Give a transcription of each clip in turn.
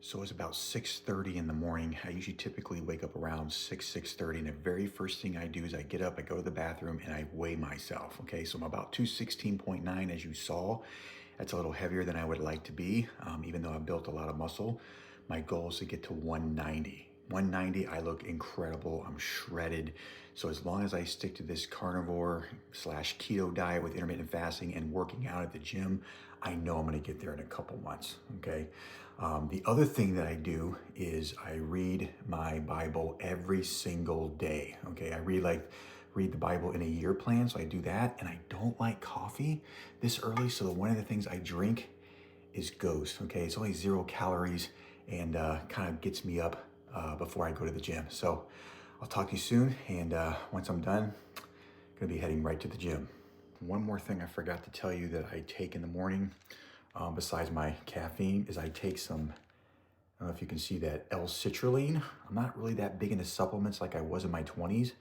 So it's about 6:30 in the morning. I usually typically wake up around 6:30. And the very first thing I do is I get up, I go to the bathroom and I weigh myself. Okay, so I'm about 216.9 as you saw. That's a little heavier than I would like to be, even though I've built a lot of muscle. My goal is to get to 190. 190, I look incredible. I'm shredded. So as long as I stick to this carnivore slash keto diet with intermittent fasting and working out at the gym, I know I'm gonna get there in a couple months, okay? The other thing that I do is I read my Bible every single day, okay? I read the Bible in a year plan, so I do that. And I don't like coffee this early, so one of the things I drink is Ghost, okay? It's only 0 calories and kind of gets me up before I go to the gym. So I'll talk to you soon, and once I'm done, I'm gonna be heading right to the gym. One more thing I forgot to tell you that I take in the morning, besides my caffeine, is I take some, I don't know if you can see that, L-citrulline. I'm not really that big into supplements like I was in my 20s,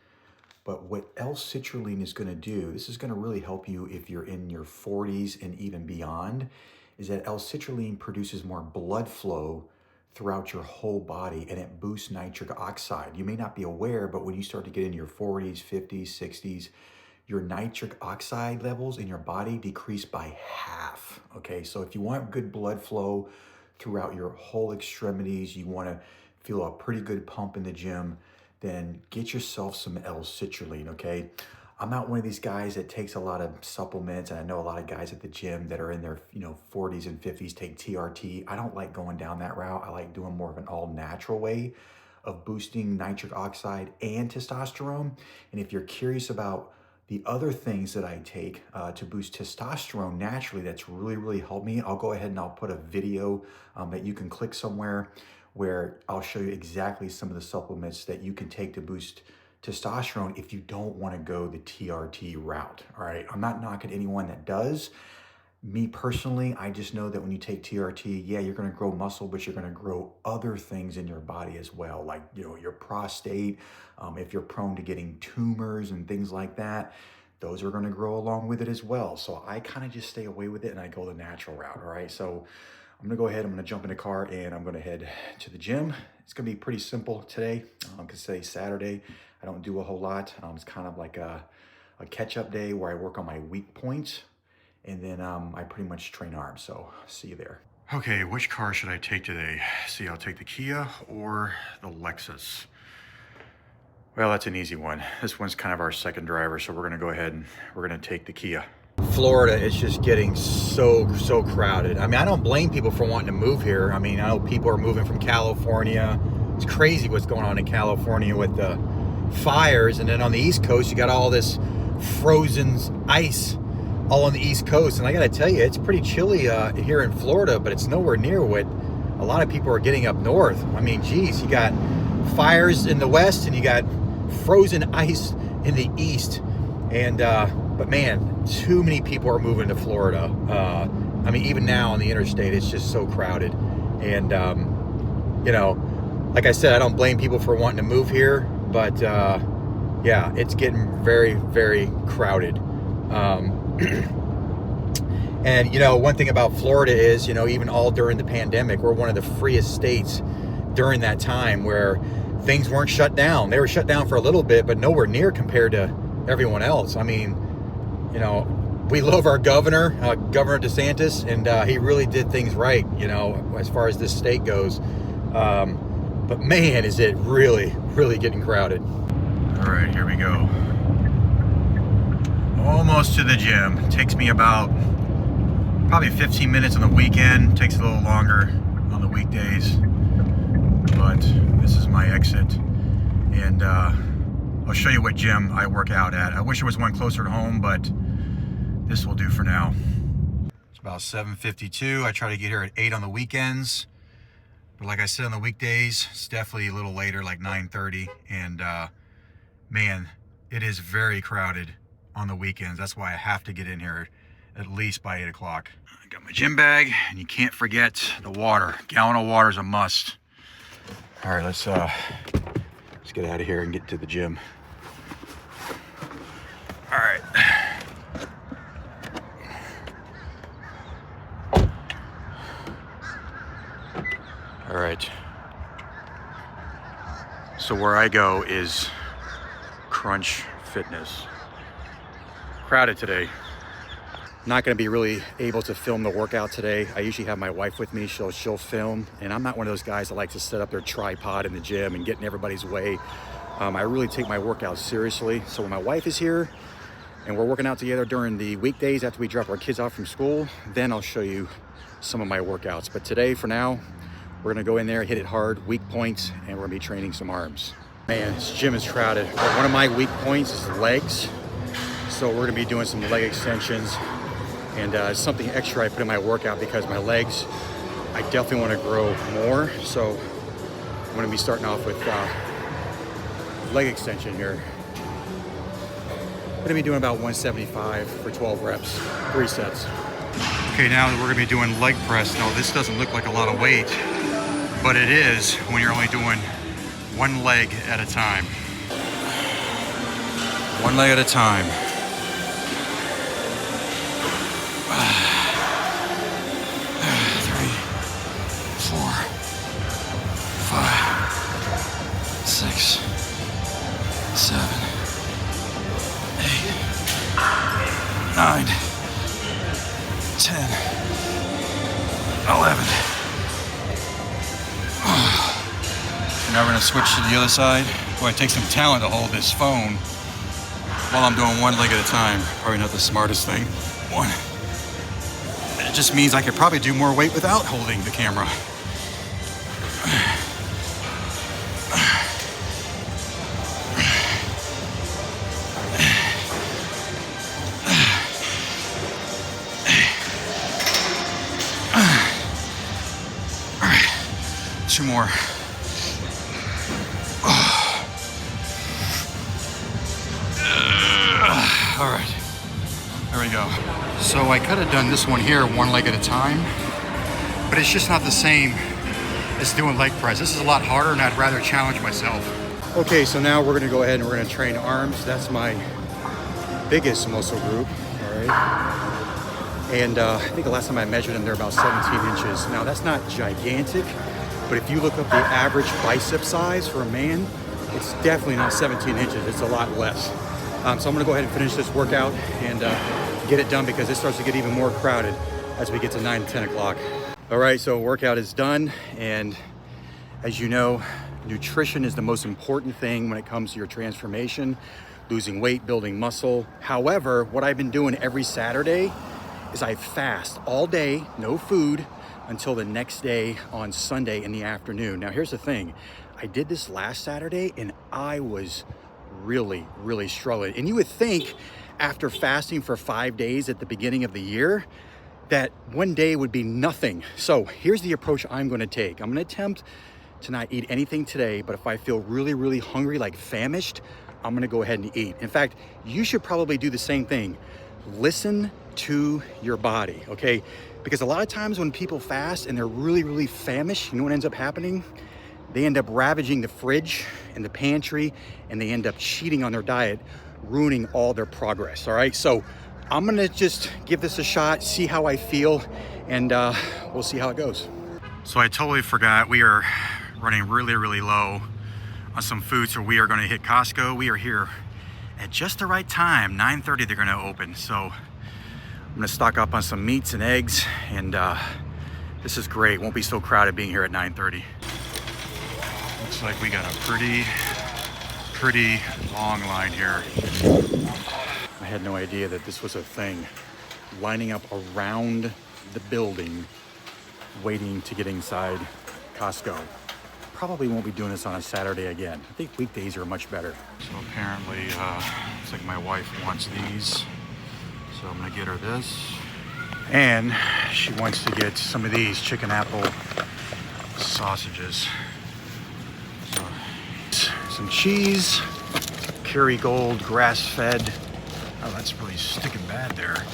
but what L-citrulline is gonna do, this is gonna really help you if you're in your 40s and even beyond, is that L-citrulline produces more blood flow throughout your whole body, and it boosts nitric oxide. You may not be aware, but when you start to get into your 40s, 50s, 60s, your nitric oxide levels in your body decrease by half, okay? So if you want good blood flow throughout your whole extremities, you wanna feel a pretty good pump in the gym, then get yourself some L-citrulline, okay? I'm not one of these guys that takes a lot of supplements, and I know a lot of guys at the gym that are in their 40s and 50s take TRT. I don't like going down that route. I like doing more of an all-natural way of boosting nitric oxide and testosterone. And if you're curious about the other things that I take to boost testosterone naturally, that's really helped me, I'll go ahead and I'll put a video that you can click somewhere where I'll show you exactly some of the supplements that you can take to boost testosterone if you don't want to go the TRT route. All right, I'm not knocking anyone that does. Me personally, I just know that when you take TRT, yeah, you're going to grow muscle, but you're going to grow other things in your body as well, like your prostate. If you're prone to getting tumors and things like that, those are going to grow along with it as well. So I kind of just stay away with it and I go the natural route. All right, so I'm gonna go ahead, I'm gonna jump in the car and I'm gonna head to the gym. It's gonna be pretty simple today, because today's Saturday. I don't do a whole lot. It's kind of like a catch-up day where I work on my weak points, and then I pretty much train arms, so see you there. Okay, which car should I take today? See, I'll take the Kia or the Lexus. Well, that's an easy one. This one's kind of our second driver, so we're gonna go ahead and we're gonna take the Kia. Florida is just getting so crowded. I mean, I don't blame people for wanting to move here. I mean, I know people are moving from California. It's crazy what's going on in California with the fires. And then on the East Coast, you got all this frozen ice all on the East Coast. And I gotta tell you, it's pretty chilly here in Florida, but it's nowhere near what a lot of people are getting up north. I mean, geez, you got fires in the West and you got frozen ice in the East. And, but man, too many people are moving to Florida. I mean, even now on the interstate, it's just so crowded. And, like I said, I don't blame people for wanting to move here, but yeah, it's getting very crowded. And, one thing about Florida is, even all during the pandemic, we're one of the freest states during that time where things weren't shut down. They were shut down for a little bit, but nowhere near compared to everyone else. I mean, we love our governor, Governor DeSantis, and he really did things right, as far as this state goes. But man, is it really getting crowded. All right, here we go. Almost to the gym. It takes me about probably 15 minutes on the weekend. Takes a little longer on the weekdays. But this is my exit. And I'll show you what gym I work out at. I wish there was one closer to home, but this will do for now. It's about 7:52. I try to get here at 8 on the weekends. But like I said, on the weekdays, it's definitely a little later, like 9:30. And man, it is very crowded on the weekends. That's why I have to get in here at least by 8 o'clock. I got my gym bag, and you can't forget the water. Gallon of water is a must. All right, let's get out of here and get to the gym. All right. All right. So where I go is Crunch Fitness. Crowded today. Not gonna be really able to film the workout today. I usually have my wife with me, she'll film, and I'm not one of those guys that likes to set up their tripod in the gym and get in everybody's way. I really take my workouts seriously. So when my wife is here and we're working out together during the weekdays after we drop our kids off from school, then I'll show you some of my workouts. But today, for now, we're gonna go in there, hit it hard, weak points, and we're gonna be training some arms. Man, this gym is crowded. But one of my weak points is legs. So we're gonna be doing some leg extensions and something extra I put in my workout because my legs, I definitely wanna grow more. So I'm gonna be starting off with leg extension here. I'm gonna be doing about 175 for 12 reps, 3 sets. Okay, now we're gonna be doing leg press. Now this doesn't look like a lot of weight, but it is when you're only doing one leg at a time. One leg at a time. 3, 4, 5, 6, 7, 8, 9, 10, 11. Now we're gonna switch to the other side. Boy, it takes some talent to hold this phone while I'm doing one leg at a time. Probably not the smartest thing. 1. And it just means I could probably do more weight without holding the camera. All right, 2 more. All right, there we go. So I could have done this one here one leg at a time, but it's just not the same as doing leg press. This is a lot harder and I'd rather challenge myself. Okay, so now we're gonna go ahead and we're gonna train arms. That's my biggest muscle group, all right? And I think the last time I measured them, they're about 17 inches. Now that's not gigantic, but if you look up the average bicep size for a man, it's definitely not 17 inches, it's a lot less. So I'm gonna go ahead and finish this workout and get it done because it starts to get even more crowded as we get to 9 to 10 o'clock. All right, so workout is done. And as you know, nutrition is the most important thing when it comes to your transformation, losing weight, building muscle. However, what I've been doing every Saturday is I fast all day, no food, until the next day on Sunday in the afternoon. Now, here's the thing. I did this last Saturday and I was really struggling. And you would think after fasting for 5 days at the beginning of the year that one day would be nothing. So here's the approach I'm gonna take. I'm gonna attempt to not eat anything today, but if I feel really hungry, like famished, I'm gonna go ahead and eat. In fact, you should probably do the same thing. Listen to your body, okay? Because a lot of times when people fast and they're really famished, you know what ends up happening? They end up ravaging the fridge and the pantry, and they end up cheating on their diet, ruining all their progress, all right? So I'm gonna just give this a shot, see how I feel, and we'll see how it goes. So I totally forgot, we are running really low on some food, so we are gonna hit Costco. We are here at just the right time, 9:30 they're gonna open. So I'm gonna stock up on some meats and eggs, and this is great. Won't be so crowded being here at 9:30. Looks like we got a pretty long line here. I had no idea that this was a thing. Lining up around the building, waiting to get inside Costco. Probably won't be doing this on a Saturday again. I think weekdays are much better. So apparently, looks like my wife wants these. So I'm gonna get her this. And she wants to get some of these chicken apple sausages. Some cheese, Kerrygold grass-fed. Oh, that's really sticking bad there.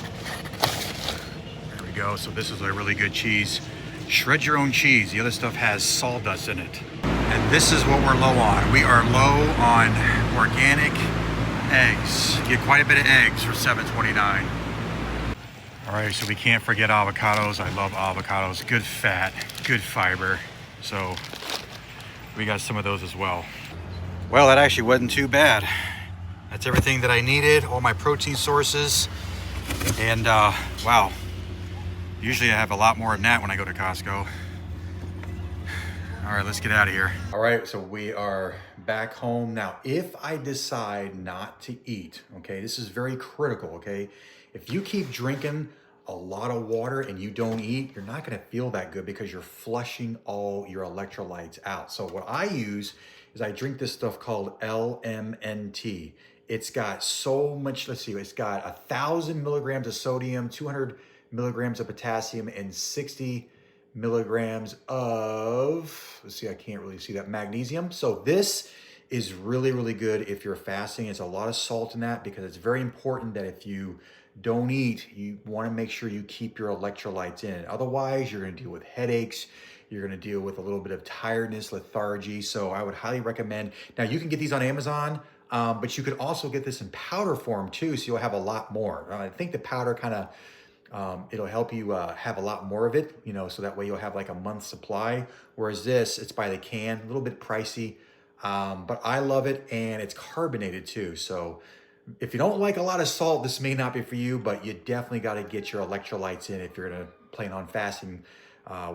There we go. So this is a really good cheese. Shred your own cheese. The other stuff has sawdust in it. And this is what we're low on. We are low on organic eggs. You get quite a bit of eggs for $7.29. All right, so we can't forget avocados. I love avocados. Good fat, good fiber. So we got some of those as well. Well, that actually wasn't too bad. That's everything that I needed, all my protein sources. And wow, usually I have a lot more than that when I go to Costco. All right, let's get out of here. All right, so we are back home. Now, if I decide not to eat, okay, this is very critical, okay? If you keep drinking a lot of water and you don't eat, you're not gonna feel that good because you're flushing all your electrolytes out. So what I use is I drink this stuff called LMNT. It's got so much, let's see, it's got 1,000 milligrams of sodium, 200 milligrams of potassium, and 60 milligrams of, let's see, I can't really see that, magnesium. So this is really, really good if you're fasting. It's a lot of salt in that because it's very important that if you don't eat, you want to make sure you keep your electrolytes in. Otherwise, you're going to deal with headaches. You're going to deal with a little bit of tiredness, lethargy. So I would highly recommend. Now, you can get these on Amazon, but you could also get this in powder form too. So you'll have a lot more. I think the powder kind of it'll help you have a lot more of it, you know, so that way you'll have like a month's supply. Whereas this, it's by the can, a little bit pricey, but I love it, and it's carbonated too. So if you don't like a lot of salt, this may not be for you, but you definitely got to get your electrolytes in if you're going to plan on fasting,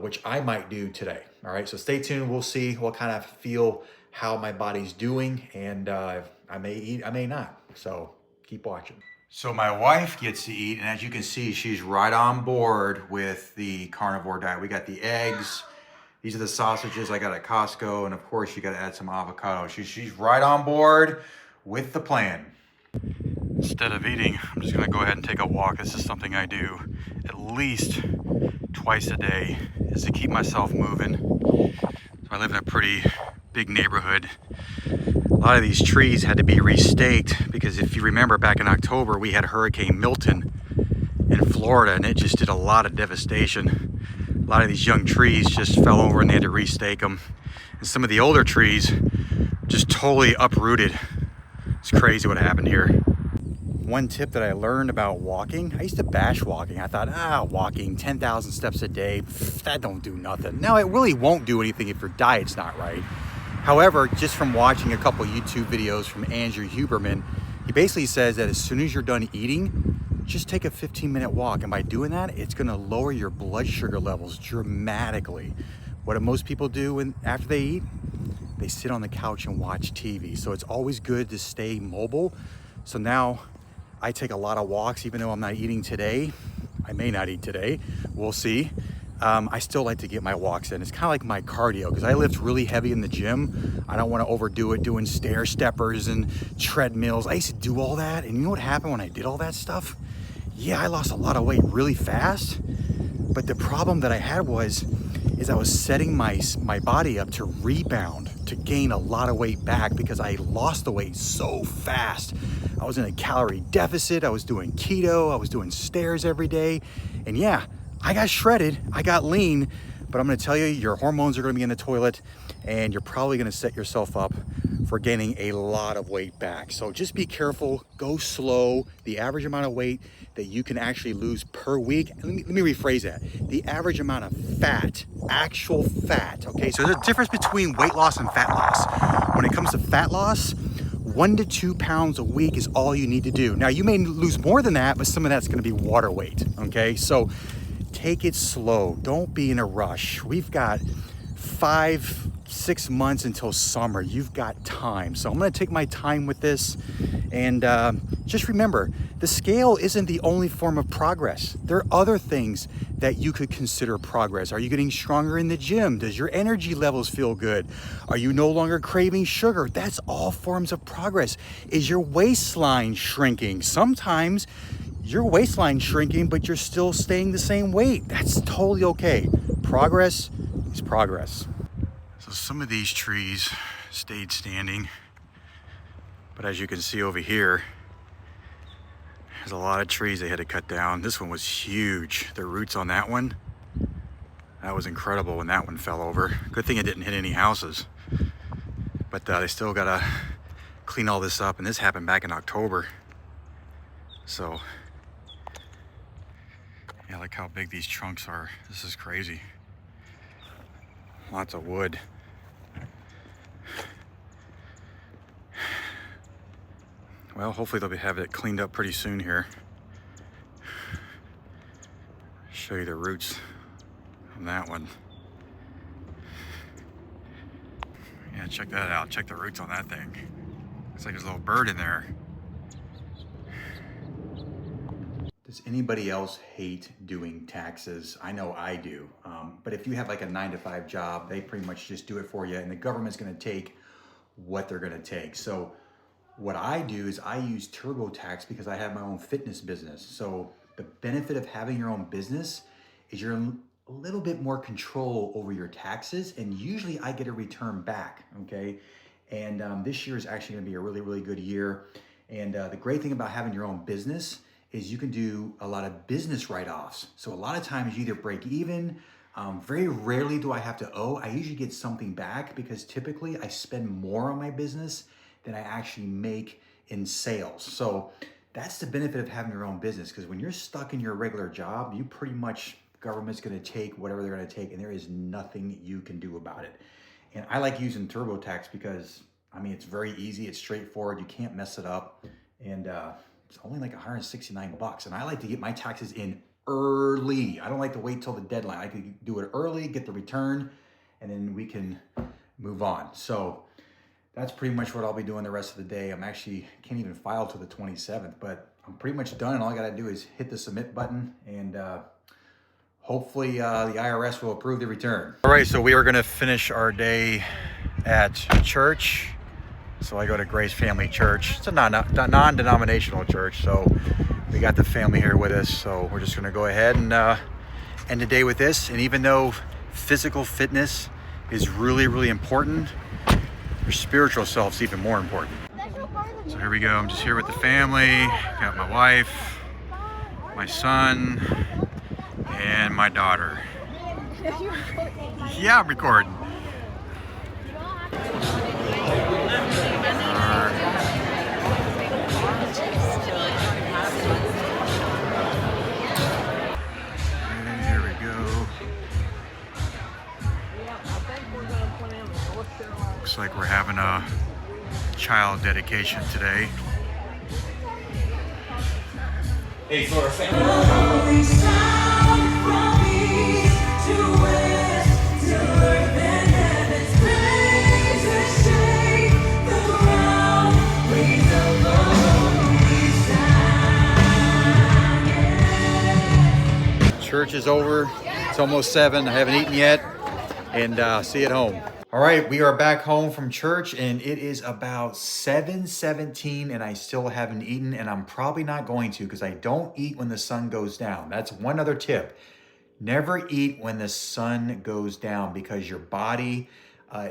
which I might do today. All right, so stay tuned. We'll see what kind of feel how my body's doing, and I may eat, I may not. So keep watching. So my wife gets to eat, and as you can see, she's right on board with the carnivore diet. We got the eggs. These are the sausages I got at Costco, and of course, you got to add some avocado. She's right on board with the plan. Instead of eating, I'm just gonna go ahead and take a walk. This is something I do at least twice a day, is to keep myself moving. So I live in a pretty big neighborhood. A lot of these trees had to be restaked because if you remember back in October, we had Hurricane Milton in Florida, and it just did a lot of devastation. A lot of these young trees just fell over and they had to restake them. And some of the older trees just totally uprooted. It's crazy what happened here. One tip that I learned about walking, I used to bash walking. I thought, walking 10,000 steps a day, that don't do nothing. Now, it really won't do anything if your diet's not right. However, just from watching a couple YouTube videos from Andrew Huberman, he basically says that as soon as you're done eating, just take a 15-minute walk. And by doing that, it's gonna lower your blood sugar levels dramatically. What do most people do after they eat? They sit on the couch and watch TV. So it's always good to stay mobile. So now I take a lot of walks, even though I'm not eating today. I may not eat today, we'll see. I still like to get my walks in. It's kind of like my cardio because I lift really heavy in the gym. I don't want to overdo it doing stair steppers and treadmills. I used to do all that, and you know what happened when I did all that stuff? Yeah, I lost a lot of weight really fast, but the problem that I had is I was setting my body up to rebound, to gain a lot of weight back because I lost the weight so fast. I was in a calorie deficit, I was doing keto, I was doing stairs every day, and yeah, I got shredded, I got lean, but I'm gonna tell you, your hormones are gonna be in the toilet, and you're probably gonna set yourself up for gaining a lot of weight back. So just be careful, go slow. The average amount of weight that you can actually lose per week, let me rephrase that. The average amount of fat, actual fat, okay? So there's a difference between weight loss and fat loss. When it comes to fat loss, 1 to 2 pounds a week is all you need to do. Now you may lose more than that, but some of that's gonna be water weight, okay? So take it slow, don't be in a rush. We've got 5-6 months until summer. You've got time. So I'm gonna take my time with this, and just remember, the scale isn't the only form of progress. There are other things that you could consider progress. Are you getting stronger in the gym? Does your energy levels feel good? Are you no longer craving sugar? That's all forms of progress. Is your waistline shrinking? Sometimes your waistline shrinking, but you're still staying the same weight. That's totally okay. Progress is progress. So some of these trees stayed standing, but as you can see over here, there's a lot of trees they had to cut down. This one was huge. The roots on that one, that was incredible when that one fell over. Good thing it didn't hit any houses, but they still gotta clean all this up, and this happened back in October. So yeah, look how big these trunks are. This is crazy. Lots of wood. Well, hopefully they'll have it cleaned up pretty soon here. Show you the roots on that one. Yeah, check that out. Check the roots on that thing. Looks like there's a little bird in there. Does anybody else hate doing taxes? I know I do. But if you have like a 9-to-5 job, they pretty much just do it for you, and the government's gonna take what they're gonna take. So what I do is I use TurboTax because I have my own fitness business. So the benefit of having your own business is you're in a little bit more control over your taxes, and usually I get a return back, okay? And this year is actually gonna be a really, really good year. And the great thing about having your own business is you can do a lot of business write-offs. So a lot of times you either break even, very rarely do I have to owe. I usually get something back because typically I spend more on my business than I actually make in sales. So that's the benefit of having your own business, because when you're stuck in your regular job, you pretty much, government's gonna take whatever they're gonna take, and there is nothing you can do about it. And I like using TurboTax because, I mean, it's very easy, it's straightforward, you can't mess it up, and it's only like $169. And I like to get my taxes in early. I don't like to wait till the deadline. I can do it early, get the return, and then we can move on. So that's pretty much what I'll be doing the rest of the day. I'm actually, can't even file till the 27th, but I'm pretty much done, and all I gotta do is hit the submit button, and hopefully the IRS will approve the return. All right, so we are gonna finish our day at church. So I go to Grace Family Church. It's a non-denominational church, so we got the family here with us. So we're just gonna go ahead and end the day with this. And even though physical fitness is really, really important, your spiritual self's even more important. So here we go. I'm just here with the family. Got my wife, my son, and my daughter. Yeah, I'm recording. And here we go. Looks like we're having a child dedication today. Hey, for our family. Church is over. It's almost 7. I haven't eaten yet. And see you at home. All right, we are back home from church, and it is about 7:17, and I still haven't eaten, and I'm probably not going to, because I don't eat when the sun goes down. That's one other tip. Never eat when the sun goes down, because your body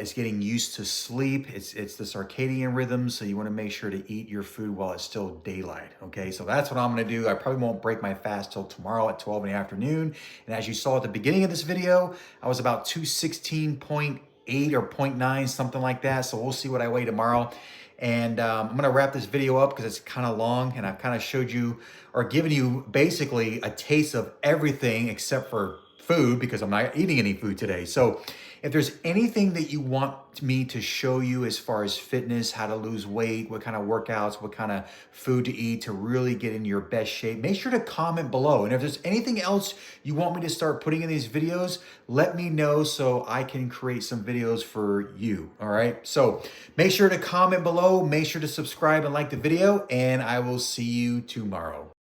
is getting used to sleep. It's the circadian rhythm, so you want to make sure to eat your food while it's still daylight, okay? So that's what I'm going to do. I probably won't break my fast till tomorrow at 12 in the afternoon. And as you saw at the beginning of this video, I was about 216.8 or 0.9, something like that. So we'll see what I weigh tomorrow. And I'm going to wrap this video up because it's kind of long, and I've kind of showed you or given you basically a taste of everything except for food, because I'm not eating any food today. So if there's anything that you want me to show you as far as fitness, how to lose weight, what kind of workouts, what kind of food to eat to really get in your best shape, make sure to comment below. And if there's anything else you want me to start putting in these videos, let me know so I can create some videos for you, all right? So make sure to comment below, make sure to subscribe and like the video, and I will see you tomorrow.